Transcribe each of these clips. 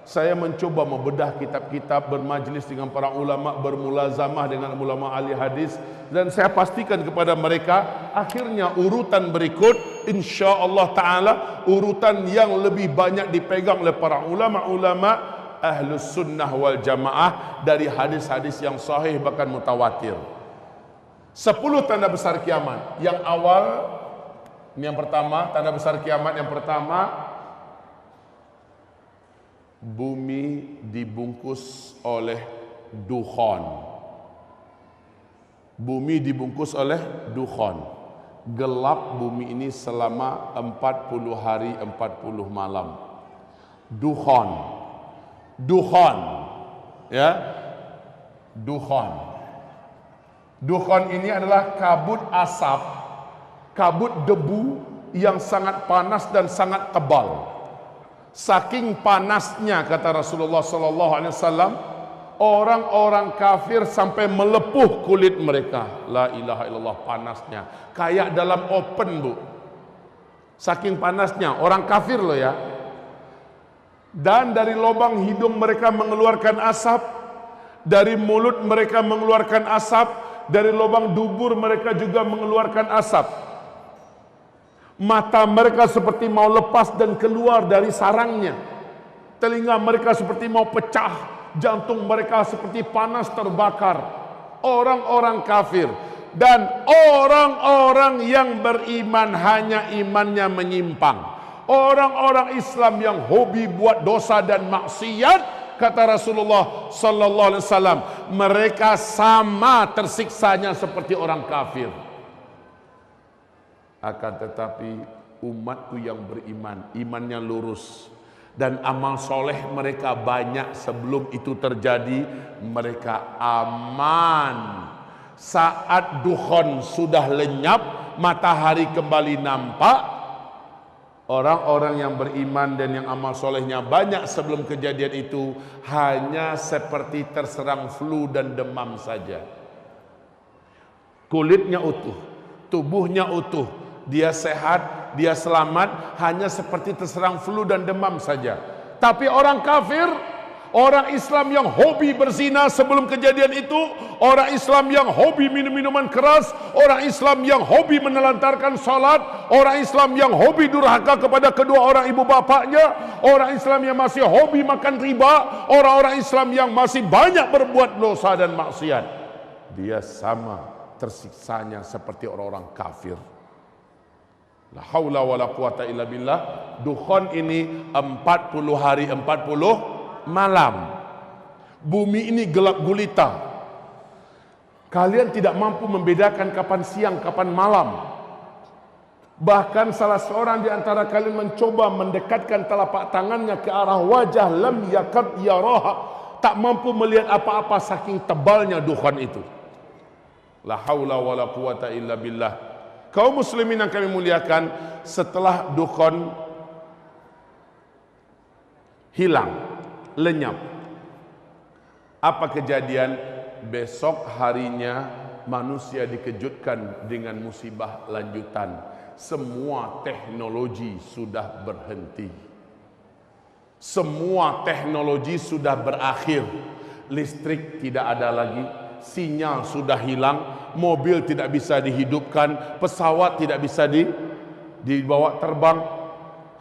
Saya mencoba membedah kitab-kitab, bermajlis dengan para ulama, bermulazamah dengan ulama ahli hadis, dan saya pastikan kepada mereka akhirnya urutan berikut insya-Allah taala urutan yang lebih banyak dipegang oleh para ulama-ulama Ahlus Sunnah wal Jamaah dari hadis-hadis yang sahih bahkan mutawatir. 10 tanda besar kiamat. Yang awal, ini yang pertama, tanda besar kiamat yang pertama, bumi dibungkus oleh dukhan. Bumi dibungkus oleh dukhan. Gelap bumi ini selama 40 hari 40 malam. Dukhan. Dukhan. Ya. Dukhan. Dukhan ini adalah kabut asap, kabut debu yang sangat panas dan sangat tebal. Saking panasnya, kata Rasulullah sallallahu alaihi wasallam, orang-orang kafir sampai melepuh kulit mereka. La ilaha illallah, panasnya kayak dalam oven, Bu. Saking panasnya, orang kafir loh ya. Dan dari lubang hidung mereka mengeluarkan asap, dari mulut mereka mengeluarkan asap, dari lubang dubur mereka juga mengeluarkan asap. Mata mereka seperti mau lepas dan keluar dari sarangnya. Telinga mereka seperti mau pecah. Jantung mereka seperti panas terbakar. Orang-orang kafir. Dan orang-orang yang beriman hanya imannya menyimpang. Orang-orang Islam yang hobi buat dosa dan maksiat, kata Rasulullah sallallahu alaihi wasallam, mereka sama tersiksanya seperti orang kafir. Akan tetapi umatku yang beriman, imannya lurus, dan amal soleh mereka banyak sebelum itu terjadi, mereka aman. Saat dukhan sudah lenyap, matahari kembali nampak, orang-orang yang beriman dan yang amal solehnya banyak sebelum kejadian itu hanya seperti terserang flu dan demam saja. Kulitnya utuh, tubuhnya utuh, dia sehat, dia selamat, hanya seperti terserang flu dan demam saja. Tapi orang kafir, orang Islam yang hobi berzina sebelum kejadian itu, orang Islam yang hobi minum minuman keras, orang Islam yang hobi menelantarkan salat, orang Islam yang hobi durhaka kepada kedua orang ibu bapaknya, orang Islam yang masih hobi makan riba, orang-orang Islam yang masih banyak berbuat dosa dan maksiat, dia sama tersiksanya seperti orang-orang kafir. La haula wala quwata illa billah. Dukhan ini 40 hari 40 malam. Bumi ini gelap gulita. Kalian tidak mampu membedakan kapan siang, kapan malam. Bahkan salah seorang di antara kalian mencoba mendekatkan telapak tangannya ke arah wajah, lam yakad yaraha, tak mampu melihat apa-apa saking tebalnya dukhan itu. La haula wala quwata illa billah. Kaum muslimin yang kami muliakan, setelah dukhan hilang, lenyap, apa kejadian? Besok harinya manusia dikejutkan dengan musibah lanjutan. Semua teknologi sudah berhenti. Semua teknologi sudah berakhir. Listrik tidak ada lagi, sinyal sudah hilang, mobil tidak bisa dihidupkan, pesawat tidak bisa dibawa terbang.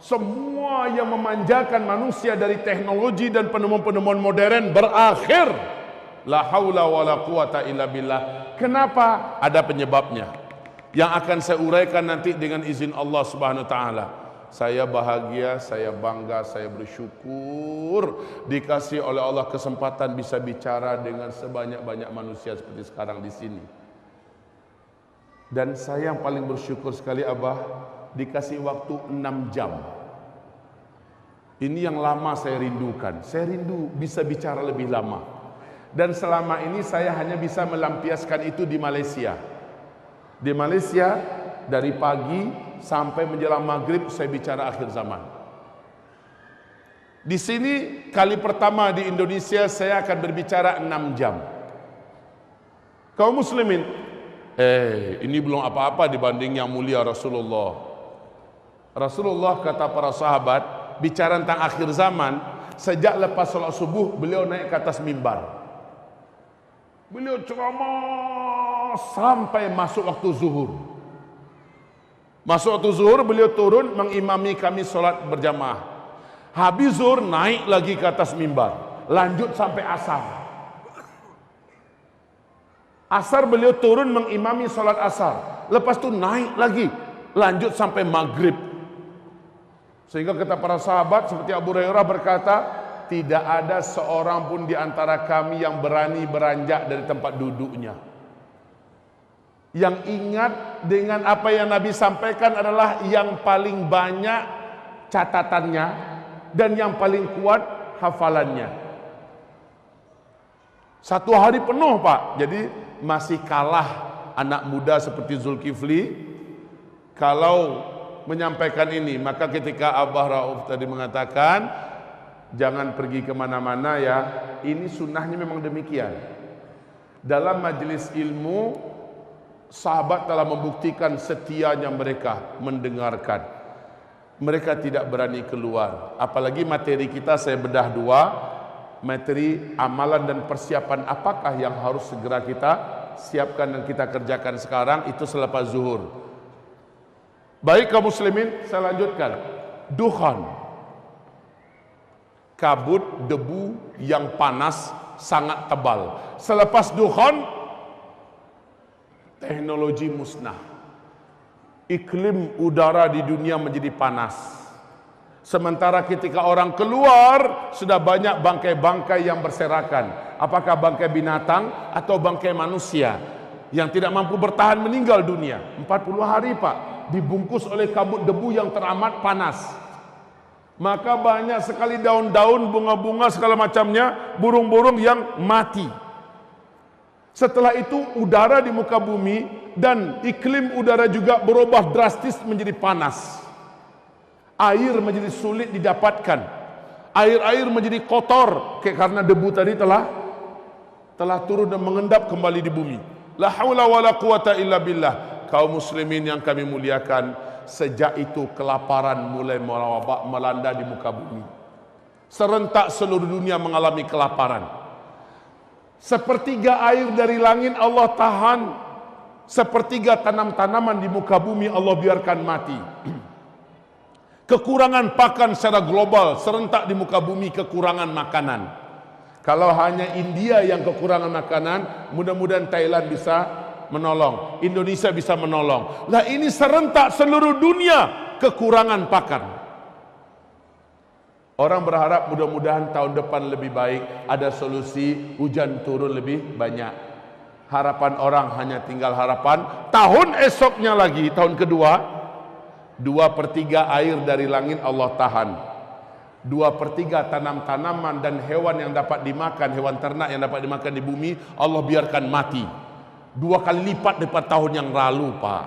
Semua yang memanjakan manusia dari teknologi dan penemuan-penemuan modern berakhir. La haula wala quwata illa billah. Kenapa? Ada penyebabnya yang akan saya uraikan nanti dengan izin Allah Subhanahu wa taala. Saya bahagia, saya bangga, saya bersyukur dikasih oleh Allah kesempatan bisa bicara dengan sebanyak-banyak manusia seperti sekarang di sini. Dan saya yang paling bersyukur sekali, Abah, dikasih waktu 6 jam. Ini yang lama saya rindukan. Saya rindu bisa bicara lebih lama. Dan selama ini saya hanya bisa melampiaskan itu di Malaysia. Di Malaysia dari pagi sampai menjelang maghrib saya bicara akhir zaman. Di sini kali pertama di Indonesia saya akan berbicara 6 jam. Kaum muslimin, ini belum apa-apa dibanding yang mulia Rasulullah. Rasulullah kata para sahabat, bicara tentang akhir zaman, Sejak lepas sholat subuh, beliau naik ke atas mimbar. Beliau ceramah sampai masuk waktu zuhur. Masuk waktu zuhur, beliau turun mengimami kami sholat berjamaah. Habis zuhur, naik lagi ke atas mimbar. Lanjut sampai asar. Asar beliau turun mengimami sholat asar. Lepas itu naik lagi. Lanjut sampai maghrib. Sehingga kata para sahabat seperti Abu Hurairah berkata, tidak ada seorang pun di antara kami yang berani beranjak dari tempat duduknya. Yang ingat dengan apa yang Nabi sampaikan adalah yang paling banyak catatannya dan yang paling kuat hafalannya. Satu hari penuh, Pak. Jadi masih kalah anak muda seperti Zulkifli kalau menyampaikan ini. Maka ketika Abah Rauf tadi mengatakan jangan pergi kemana-mana ya, ini sunnahnya memang demikian. Dalam majelis ilmu, sahabat telah membuktikan setianya mereka mendengarkan. Mereka tidak berani keluar. Apalagi materi kita saya bedah dua, materi amalan dan persiapan apakah yang harus segera kita siapkan dan kita kerjakan sekarang, itu selepas zuhur. Baik kaum muslimin, saya lanjutkan. Dukhan, kabut debu yang panas sangat tebal. Selepas dukhan, teknologi musnah. Iklim udara di dunia menjadi panas. Sementara ketika orang keluar, sudah banyak bangkai-bangkai yang berserakan. Apakah bangkai binatang atau bangkai manusia yang tidak mampu bertahan meninggal dunia. 40 hari, Pak, dibungkus oleh kabut debu yang teramat panas. Maka banyak sekali daun-daun, bunga-bunga segala macamnya, burung-burung yang mati. Setelah itu udara di muka bumi dan iklim udara juga berubah drastis menjadi panas. Air menjadi sulit didapatkan. Air-air menjadi kotor karena debu tadi telah turun dan mengendap kembali di bumi. La haula wala quwata illa billah. Kaum muslimin yang kami muliakan, sejak itu kelaparan mulai melanda di muka bumi. Serentak seluruh dunia mengalami kelaparan. Sepertiga air dari langit Allah tahan. Sepertiga tanam-tanaman di muka bumi Allah biarkan mati. Kekurangan pakan secara global, serentak di muka bumi kekurangan makanan. Kalau hanya India yang kekurangan makanan, mudah-mudahan Thailand bisa menolong, Indonesia bisa menolong. Lah ini serentak seluruh dunia kekurangan pakan. Orang berharap mudah-mudahan tahun depan lebih baik, ada solusi, hujan turun lebih banyak. Harapan orang hanya tinggal harapan. Tahun esoknya lagi, tahun kedua, 2/3 air dari langit Allah tahan. 2/3 tanam-tanaman dan hewan yang dapat dimakan, hewan ternak yang dapat dimakan di bumi, Allah biarkan mati. 2 kali lipat daripada tahun yang lalu, Pak.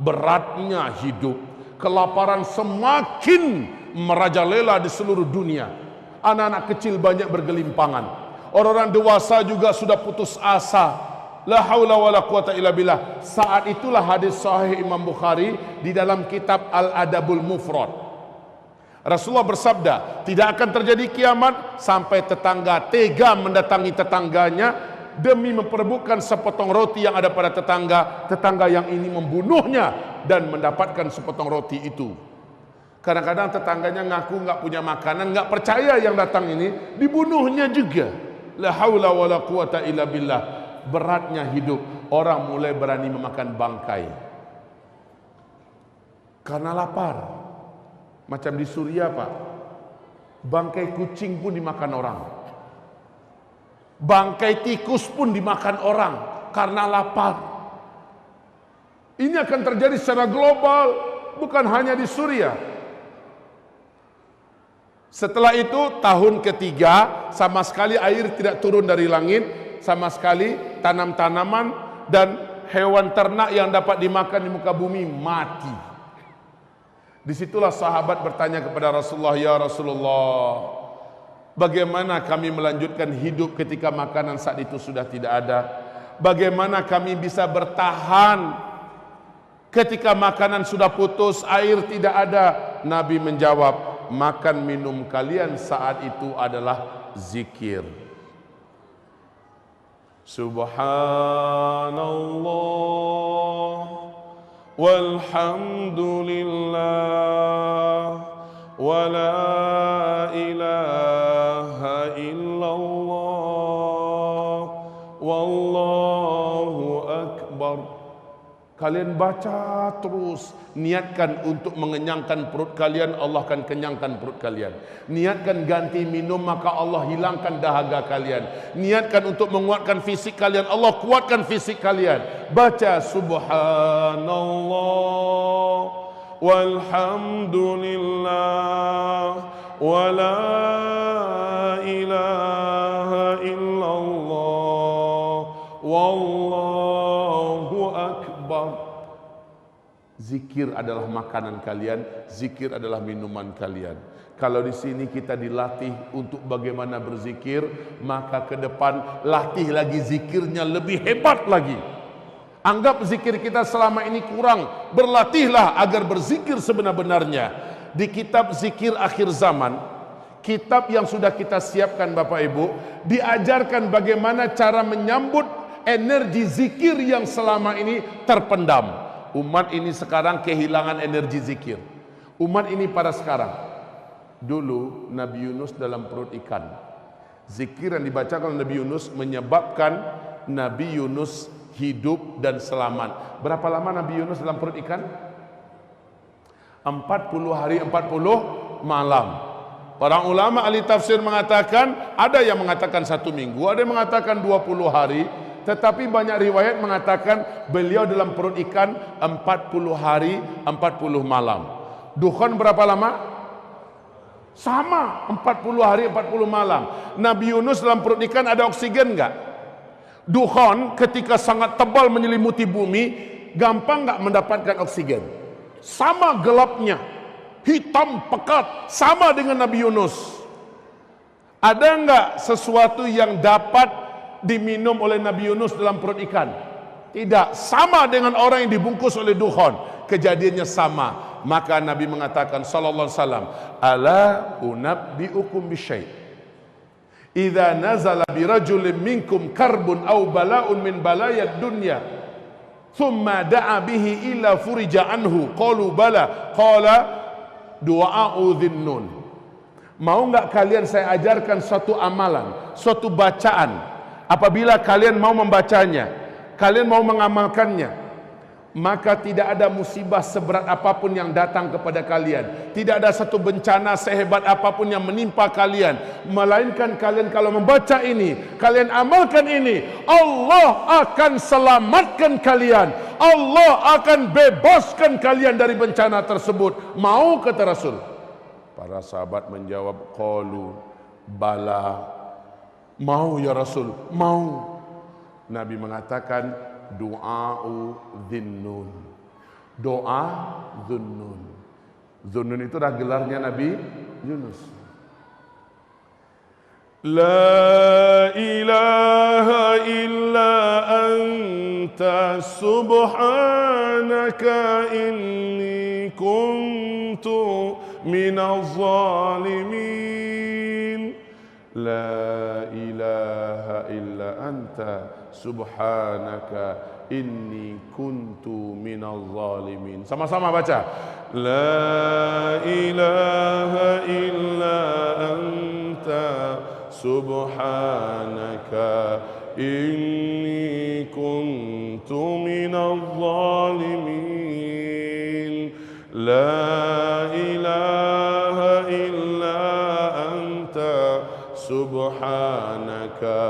Beratnya hidup. Kelaparan semakin merajalela di seluruh dunia. Anak-anak kecil banyak bergelimpangan. Orang-orang dewasa juga sudah putus asa. La haula wala quwata illa billah. Saat itulah hadis sahih Imam Bukhari di dalam kitab Al-Adabul Mufrad. Rasulullah bersabda, tidak akan terjadi kiamat sampai tetangga tega mendatangi tetangganya demi memperebutkan sepotong roti yang ada pada tetangga yang ini membunuhnya dan mendapatkan sepotong roti itu. Kadang-kadang tetangganya ngaku nggak punya makanan, nggak percaya yang datang ini, dibunuhnya juga. La haula wala quwata illa billah. Beratnya hidup, orang mulai berani memakan bangkai karena lapar. Macam di Suriah, Pak, bangkai kucing pun dimakan orang, bangkai tikus pun dimakan orang karena lapar. Ini akan terjadi secara global, bukan hanya di Suriah. Setelah itu tahun ketiga, sama sekali air tidak turun dari langit. Sama sekali tanam-tanaman dan hewan ternak yang dapat dimakan di muka bumi mati. Disitulah sahabat bertanya kepada Rasulullah, ya Rasulullah, bagaimana kami melanjutkan hidup ketika makanan saat itu sudah tidak ada? Bagaimana kami bisa bertahan ketika makanan sudah putus, air tidak ada? Nabi menjawab, makan minum kalian saat itu adalah zikir. Subhanallah walhamdulillah wa la ilaha illallah wallahu akbar. Kalian baca terus, niatkan untuk mengenyangkan perut kalian, Allah akan kenyangkan perut kalian. Niatkan ganti minum, maka Allah hilangkan dahaga kalian. Niatkan untuk menguatkan fisik kalian, Allah kuatkan fisik kalian. Baca subhanallah walhamdulillah wa la ilaha illallah wallahu akbar. Zikir adalah makanan kalian, zikir adalah minuman kalian. Kalau di sini kita dilatih untuk bagaimana berzikir, maka ke depan latih lagi zikirnya lebih hebat lagi. Anggap zikir kita selama ini kurang, berlatihlah agar berzikir sebenar-benarnya. Di kitab Zikir Akhir Zaman, kitab yang sudah kita siapkan Bapak Ibu, diajarkan bagaimana cara menyambut energi zikir yang selama ini terpendam. Umat ini sekarang kehilangan energi zikir. Umat ini pada sekarang. Dulu Nabi Yunus dalam perut ikan. Zikir yang dibacakan oleh Nabi Yunus menyebabkan Nabi Yunus hidup dan selamat. Berapa lama Nabi Yunus dalam perut ikan? 40 hari 40 malam. Para ulama ahli tafsir mengatakan, ada yang mengatakan 1 minggu, ada yang mengatakan 20 hari. Tetapi banyak riwayat mengatakan beliau dalam perut ikan 40 hari 40 malam. Dukhon berapa lama? Sama, 40 hari 40 malam. Nabi Yunus dalam perut ikan ada oksigen enggak? Dukhon ketika sangat tebal menyelimuti bumi, gampang enggak mendapatkan oksigen? Sama gelapnya, hitam pekat, sama dengan Nabi Yunus. Ada enggak sesuatu yang dapat diminum oleh Nabi Yunus dalam perut ikan? Tidak, sama dengan orang yang dibungkus oleh dukhon, kejadiannya sama. Maka Nabi mengatakan sallallahu alaihi wasallam, ala unabbiukum bisyai' idza nazala birajulin minkum karbun aw bala'un min balayad dunya thumma da'a bihi illa furija anhu qalu bala qala du'a'u dhinnun. Mau enggak kalian saya ajarkan suatu amalan, suatu bacaan? Apabila kalian mau membacanya, kalian mau mengamalkannya, maka tidak ada musibah seberat apapun yang datang kepada kalian. Tidak ada satu bencana sehebat apapun yang menimpa kalian, melainkan kalian kalau membaca ini, kalian amalkan ini, Allah akan selamatkan kalian. Allah akan bebaskan kalian dari bencana tersebut. Mau, kata Rasul? Para sahabat menjawab, qalu bala. Mau ya Rasul, mau. Nabi mengatakan du'a'u dhinnun. Doa dhunnun. Dhunnun itu adalah gelarnya Nabi Yunus. La ilaha illa anta subhanaka inni kuntu minaz zalimin. La ilaha illa anta subhanaka inni kuntu minaz zalimin. Sama-sama baca. La ilaha illa anta subhanaka inni kuntu minaz zalimin. La ilaha illa anta subhanaka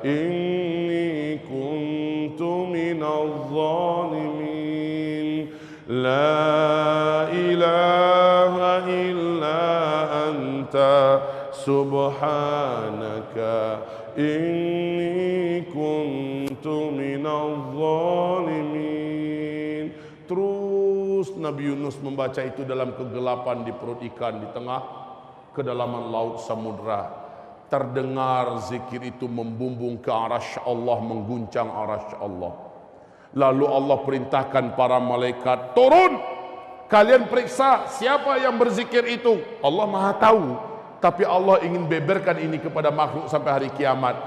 inni kuntu minaz zalimin. La ilaha illa anta subhanaka inni kuntu minaz zalimin. Terus Nabi Yunus membaca itu dalam kegelapan di perut ikan, di tengah kedalaman laut samudra. Terdengar zikir itu membumbung ke arasy Allah, mengguncang arasy Allah. Lalu Allah perintahkan para malaikat turun Kalian periksa siapa yang berzikir itu. Allah Maha tahu, tapi Allah ingin beberkan ini kepada makhluk sampai hari kiamat.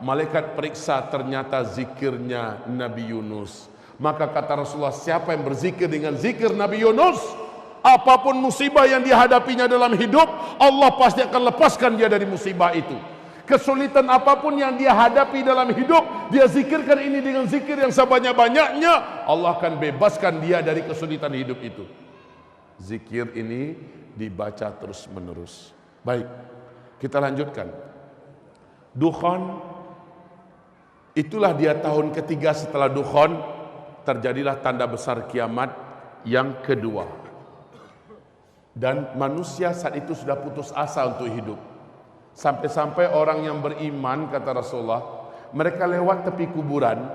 Malaikat periksa, ternyata zikirnya Nabi Yunus. Maka kata Rasulullah, siapa yang berzikir dengan zikir Nabi Yunus, apapun musibah yang dihadapinya dalam hidup, Allah pasti akan lepaskan dia dari musibah itu. Kesulitan apapun yang dia hadapi dalam hidup, dia zikirkan ini dengan zikir yang sebanyak-banyaknya, Allah akan bebaskan dia dari kesulitan hidup itu. Zikir ini dibaca terus menerus. Baik, kita lanjutkan. Dukhan, itulah dia tahun ketiga setelah Dukhan, terjadilah tanda besar kiamat yang kedua. Dan manusia saat itu sudah putus asa untuk hidup. Sampai-sampai orang yang beriman, kata Rasulullah, mereka lewat tepi kuburan.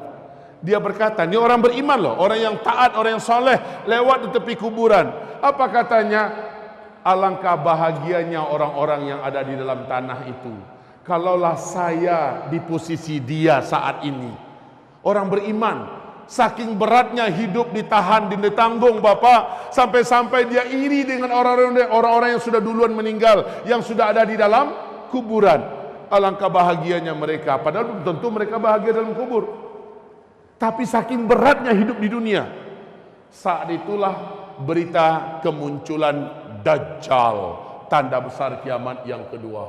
Dia berkata, ini orang beriman loh, orang yang taat, orang yang soleh, lewat di tepi kuburan. Apa katanya? Alangkah bahagianya orang-orang yang ada di dalam tanah itu. Kalaulah saya di posisi dia saat ini. Orang beriman, saking beratnya hidup ditahan, ditanggung Bapak, sampai-sampai dia iri dengan orang-orang yang sudah duluan meninggal, yang sudah ada di dalam kuburan. Alangkah bahagianya mereka, padahal belum tentu mereka bahagia dalam kubur. Tapi saking beratnya hidup di dunia, saat itulah berita kemunculan Dajjal, tanda besar kiamat yang kedua.